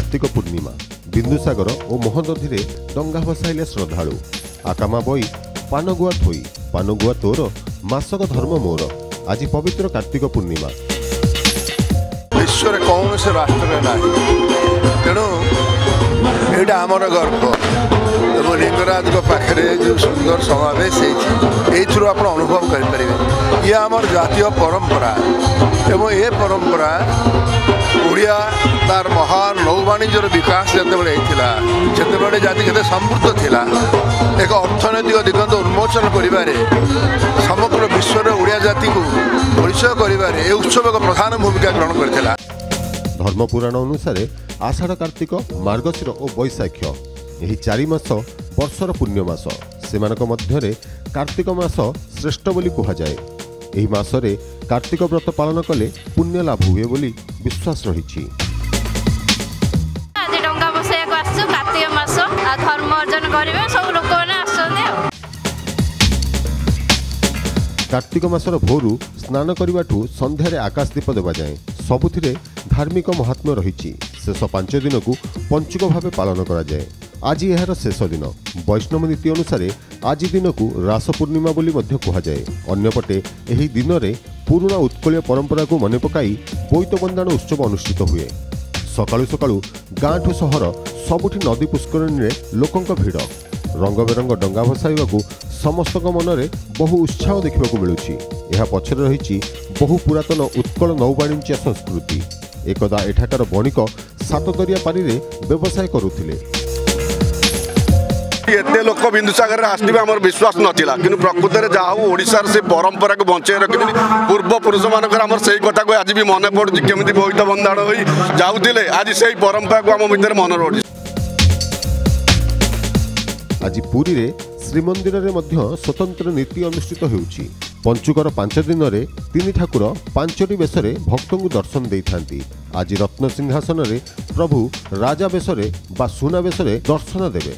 कार्तिक पूर्णिमा बिंदुसागर और मोहनदधी में डंगा भसाइले श्रद्धालु आकामा बई पानगुआ थोई पानगुआ तोर मासक धर्म मोर आज पवित्र कार्तिक पूर्णिमा विश्व कौन से राष्ट्र ना तेणु यहाँ आमर गर्व और लिंगराज पाखे जो सुंदर समावेश हो आप अनुभव करें ये आमर जातीय परंपरा एवं ये परंपरा ओडिया तार महान नौवाणिज्यर विकास जिते जाति के समृद्ध थिला एक अर्थनैतिक दिगंत उन्मोचन करिबारे समग्र विश्व में ओडिया जाति को परिचय करिबारे ए उत्सव एक प्रधान भूमिका ग्रहण करथिला। धर्मपुराण अनुसार आषाढ़ कार्तिक मार्गशीर और वैशाख यही 4 मास वर्षर पुण्य मास सेमानक मध्यरे कार्तिक मास श्रेष्ठ बोली कहुए। एही मासरे कार्तिक व्रत पालन कले पुण्य लाभ हुए बोली विश्वास रही। कार्तिक मासर भोरु स्नान करने संध्यारे आकाश दीप देवा जाए सबुथिरे धार्मिक महात्म्य रही। शेष 5 दिन को पंचुक भाव पालन करा जाए। आज यार शेष दिन वैष्णव नीति अनुसार आज दिन को रास पूर्णिमा बोली कहुए। अन्यपटे एही दिन में पुराणा उत्कलीय परंपरा को मन पकाई बोईत बंदाण उत्सव अनुष्ठित हुए। सकाळु सकाळु गाँ ठू सहर सबुठी नदी पुष्करणी में लोकंक भिड़ रंग बेरंग डंगा भसाइबाकू समस्त मनरे बहु उत्साह देखा मिलूची। यह पछरे रही बहु पुरातन उत्कल नौवाणिज्य संस्कृति। एकदा एठाकार बणिक सातदरिया पारी व्यवसाय करुथिले। एते लोक बिंदुसागर आसवे आम विश्वास नाला कि प्रकृत में जहाँ ओडार से परंपरा को बचाई रखी पूर्व पुरुष मानकर से कथा को आज भी मन पड़ुची केमी बोईत बंधाण हो जाऊे आज से परंपरा को आम भर मन रही। आज पुरी रे श्रीमंदिर रे मध्य स्वतंत्र नीति अनुष्ठित होउची। पंचुकर 5 दिन में 3 ठाकुर 5टी बेशरे भक्तों को दर्शन देइथांती। आज रत्न सिंहासन रे प्रभु राजा बेशरे बा सुना बेशरे दर्शन देवे।